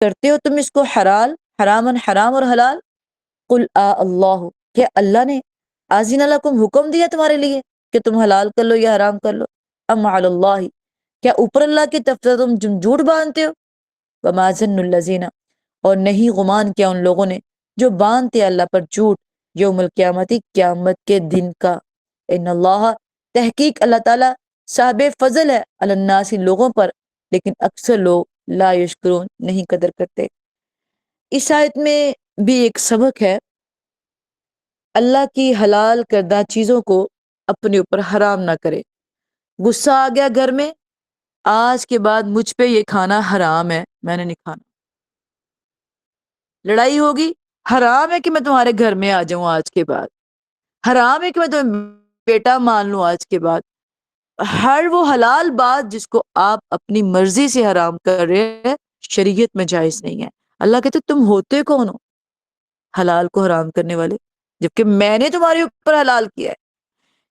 کرتے ہو تم اس کو حلال، حرامن حرام اور حلال؟ قل اللہ، کیا اللہ نے آزین لکم حکم دیا تمہارے لیے کہ تم حلال کر لو یا حرام کر لو؟ ام علی اللہ، کیا اوپر اللہ کی طرف سے تم جھوٹ باندھتے ہو؟ وما ظن الذین، اور نہیں گمان کیا ان لوگوں نے جو باندھتے اللہ پر جھوٹ، یوم القیامتی، قیامت کے دن کا، ان اللہ، تحقیق اللہ تعالیٰ صاحب فضل ہے علی الناس، لوگوں پر، لیکن اکثر لوگ لا یشکرون، نہیں قدر کرتے۔ اس آیت میں بھی ایک سبق ہے، اللہ کی حلال کردہ چیزوں کو اپنے اوپر حرام نہ کرے۔ غصہ آ گیا گھر میں، آج کے بعد مجھ پہ یہ کھانا حرام ہے، میں نے نہیں کھانا۔ لڑائی ہوگی، حرام ہے کہ میں تمہارے گھر میں آ جاؤں آج کے بعد، حرام ہے کہ میں تمہیں بیٹا مان لوں آج کے بعد۔ ہر وہ حلال بات جس کو آپ اپنی مرضی سے حرام کر رہے ہیں، شریعت میں جائز نہیں ہے۔ اللہ کہتے تم ہوتے کون ہو حلال کو حرام کرنے والے، جبکہ میں نے تمہارے اوپر حلال کیا ہے۔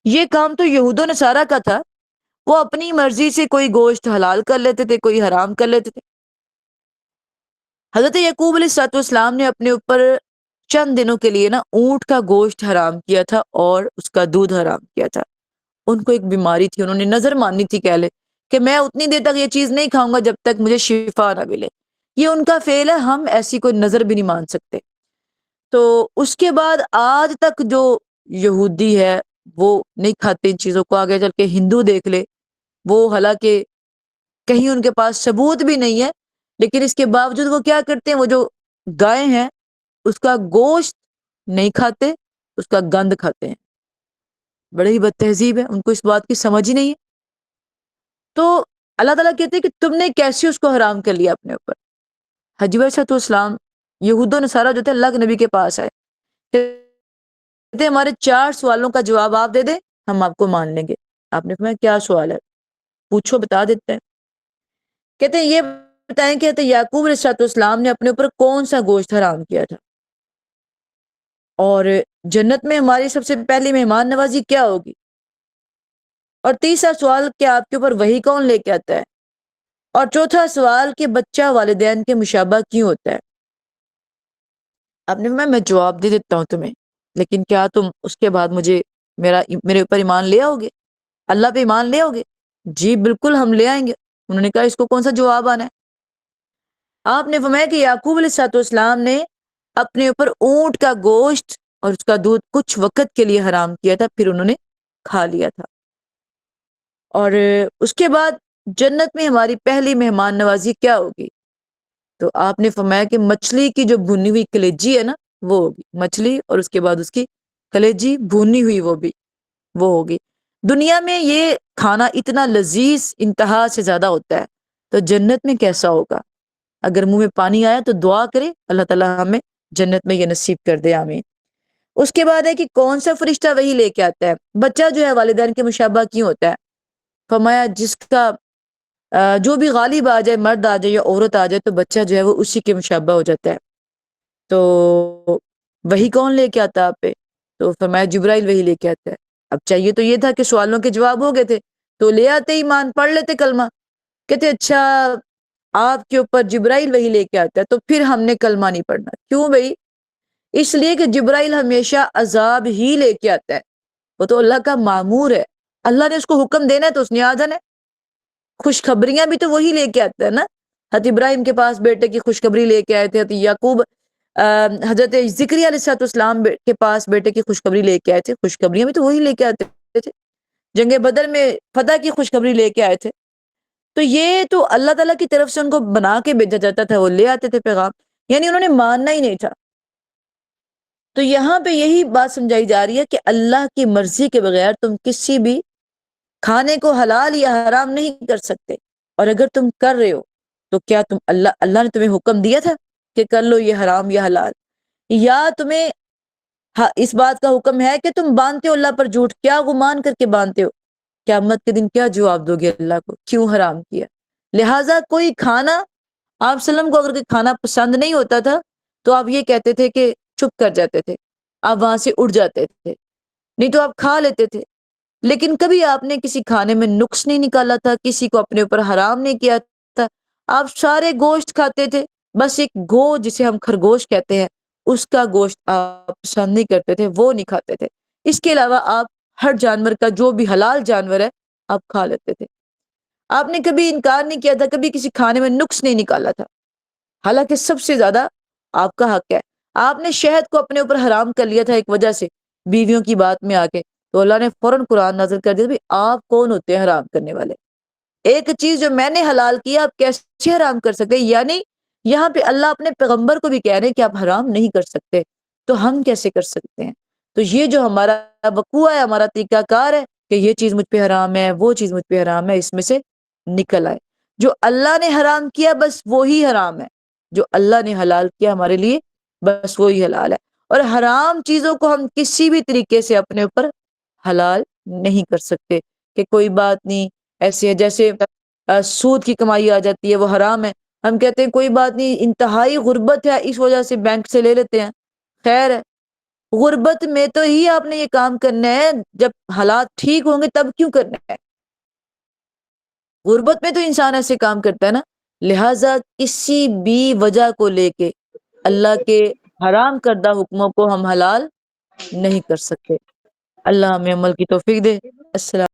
یہ کام تو یہود و نصارہ کا تھا، وہ اپنی مرضی سے کوئی گوشت حلال کر لیتے تھے، کوئی حرام کر لیتے تھے۔ حضرت یعقوب علیہ الصلوۃ والسلام نے اپنے اوپر چند دنوں کے لیے نا اونٹ کا گوشت حرام کیا تھا اور اس کا دودھ حرام کیا تھا۔ ان کو ایک بیماری تھی، انہوں نے نظر ماننی تھی، کہہ لے کہ میں اتنی دیر تک یہ چیز نہیں کھاؤں گا جب تک مجھے شفا نہ ملے۔ یہ ان کا فعل ہے، ہم ایسی کوئی نظر بھی نہیں مان سکتے۔ تو اس کے بعد آج تک جو یہودی ہے وہ نہیں کھاتے ان چیزوں کو، آگے چل کے ہندو دیکھ لے، وہ حالانکہ کہیں ان کے پاس ثبوت بھی نہیں ہے، لیکن اس کے باوجود وہ کیا کرتے ہیں، وہ جو گائے ہیں اس کا گوشت نہیں کھاتے، اس کا گند کھاتے ہیں۔ بڑے ہی بد تہذیب ہے، ان کو اس بات کی سمجھ ہی نہیں ہے۔ تو اللہ تعالیٰ کہتے ہیں کہ تم نے کیسے اس کو حرام کر لیا اپنے اوپر۔ حضرت عیسیٰ علیہ السلام، یہود و نصارہ جو تھے، اللہ کے نبی کے پاس آئے، کہتے ہیں ہمارے 4 سوالوں کا جواب آپ دے دیں ہم آپ کو مان لیں گے۔ آپ نے فرمایا کیا سوال ہے؟ پوچھو بتا دیتے ہیں۔ کہتے ہیں یہ بتائیں کہ حضرت یعقوب علیہ السلام نے اپنے اوپر کون سا گوشت حرام کیا تھا، اور جنت میں ہماری سب سے پہلی مہمان نوازی کیا ہوگی، اور تیسرا سوال کہ آپ کے اوپر وہی کون لے کے آتا ہے، اور چوتھا سوال کہ بچہ والدین کے مشابہ کیوں ہوتا ہے۔ آپ نے فرمایا میں جواب دے دیتا ہوں تمہیں، لیکن کیا تم اس کے بعد میرے اوپر ایمان لے آؤ گے، اللہ پہ ایمان لے آؤ گے؟ جی بالکل ہم لے آئیں گے۔ انہوں نے کہا اس کو کون سا جواب آنا ہے؟ آپ نے فرمایا کہ یعقوب علیہ السلام نے اپنے اوپر اونٹ کا گوشت اور اس کا دودھ کچھ وقت کے لیے حرام کیا تھا، پھر انہوں نے کھا لیا تھا، اور اس کے بعد جنت میں ہماری پہلی مہمان نوازی کیا ہوگی؟ تو آپ نے فرمایا کہ مچھلی کی جو بھنی ہوئی کلیجی ہے نا وہ ہوگی، مچھلی اور اس کے بعد اس کی کلیجی بھنی ہوئی وہ ہوگی۔ دنیا میں یہ کھانا اتنا لذیذ انتہا سے زیادہ ہوتا ہے، تو جنت میں کیسا ہوگا؟ اگر منہ میں پانی آیا تو دعا کرے اللہ تعالیٰ ہمیں جنت میں یہ نصیب کر دے، آمین۔ اس کے بعد ہے کہ کون سا فرشتہ وہی لے کے آتا ہے؟ بچہ جو ہے والدین کے مشابہ کیوں ہوتا ہے؟ فرمایا جس کا جو بھی غالب آ جائے، مرد آ جائے یا عورت آ جائے، تو بچہ جو ہے وہ اسی کے مشابہ ہو جاتا ہے۔ تو وہی کون لے کے آتا آپ پہ؟ تو فرمایا جبرائیل وہی لے کے آتا ہے۔ اب چاہیے تو یہ تھا کہ سوالوں کے جواب ہو گئے تھے تو لے آتے ایمان، پڑھ لیتے کلمہ۔ کہتے اچھا آپ کے اوپر جبرائیل وہی لے کے آتا ہے تو پھر ہم نے کلمہ نہیں پڑھنا۔ کیوں بھائی؟ اس لیے کہ جبرائیل ہمیشہ عذاب ہی لے کے آتا ہے، وہ تو اللہ کا مامور ہے، اللہ نے اس کو حکم دینا ہے تو اس نے آ جانا ہے۔ خوشخبریاں بھی تو وہی لے کے آتا ہے نا۔ حضرت ابراہیم کے پاس بیٹے کی خوشخبری لے کے آئے تھے، حضرت یعقوب حضرت ذکریا علیہ السلام کے پاس بیٹے کی خوشخبری لے کے آئے تھے، خوشخبریاں بھی تو وہی لے کے آتے تھے۔ جنگ بدر میں فتح کی خوشخبری لے کے آئے تھے، تو یہ تو اللہ تعالیٰ کی طرف سے ان کو بنا کے بھیجا جاتا تھا، وہ لے آتے تھے پیغام، یعنی انہوں نے ماننا ہی نہیں تھا۔ تو یہاں پہ یہی بات سمجھائی جا رہی ہے کہ اللہ کی مرضی کے بغیر تم کسی بھی کھانے کو حلال یا حرام نہیں کر سکتے، اور اگر تم کر رہے ہو تو کیا اللہ نے تمہیں حکم دیا تھا کہ کر لو یہ حرام یا حلال، یا تمہیں اس بات کا حکم ہے کہ تم باندھتے ہو اللہ پر جھوٹ؟ کیا گمان کر کے باندھتے ہو؟ قیامت کے دن کیا جواب دو گے اللہ کو، کیوں حرام کیا؟ لہٰذا کوئی کھانا، آپ وسلم کو اگر کوئی کھانا پسند نہیں ہوتا تھا تو آپ یہ کہتے تھے کہ چپ کر جاتے تھے، آپ وہاں سے اٹھ جاتے تھے، نہیں تو آپ کھا لیتے تھے، لیکن کبھی آپ نے کسی کھانے میں نقص نہیں نکالا تھا، کسی کو اپنے اوپر حرام نہیں کیا تھا، آپ سارے گوشت کھاتے تھے، بس ایک گو جسے ہم خرگوش کہتے ہیں اس کا گوشت آپ پسند نہیں کرتے تھے، وہ نہیں کھاتے تھے۔ اس کے علاوہ آپ ہر جانور کا جو بھی حلال جانور ہے آپ کھا لیتے تھے۔ آپ نے کبھی انکار نہیں کیا تھا، کبھی کسی کھانے میں نقص نہیں نکالا تھا، حالانکہ سب سے زیادہ آپ کا حق ہے۔ آپ نے شہد کو اپنے اوپر حرام کر لیا تھا ایک وجہ سے، بیویوں کی بات میں آ کے، تو اللہ نے فوراً قرآن نازل کر دیا، بھی آپ کون ہوتے ہیں حرام کرنے والے؟ ایک چیز جو میں نے حلال کیا آپ کیسے حرام کر سکتے؟ یعنی یہاں پہ اللہ اپنے پیغمبر کو بھی کہہ رہے ہیں کہ آپ حرام نہیں کر سکتے، تو ہم کیسے کر سکتے ہیں؟ تو یہ جو ہمارا وقوع ہے، ہمارا طریقہ کار ہے کہ یہ چیز مجھ پہ حرام ہے، وہ چیز مجھ پہ حرام ہے، اس میں سے نکل آئے۔ جو اللہ نے حرام کیا بس وہی حرام ہے، جو اللہ نے حلال کیا ہمارے لیے بس وہی حلال ہے۔ اور حرام چیزوں کو ہم کسی بھی طریقے سے اپنے اوپر حلال نہیں کر سکتے کہ کوئی بات نہیں، ایسے ہے جیسے سود کی کمائی آ جاتی ہے وہ حرام ہے، ہم کہتے ہیں کوئی بات نہیں، انتہائی غربت ہے اس وجہ سے بینک سے لے لیتے ہیں، خیر ہے۔ غربت میں تو ہی آپ نے یہ کام کرنا ہے، جب حالات ٹھیک ہوں گے تب کیوں کرنا ہے؟ غربت میں تو انسان ایسے کام کرتا ہے نا۔ لہٰذا کسی بھی وجہ کو لے کے اللہ کے حرام کردہ حکموں کو ہم حلال نہیں کر سکتے۔ اللہ ہمیں عمل کی توفیق دے۔ السلام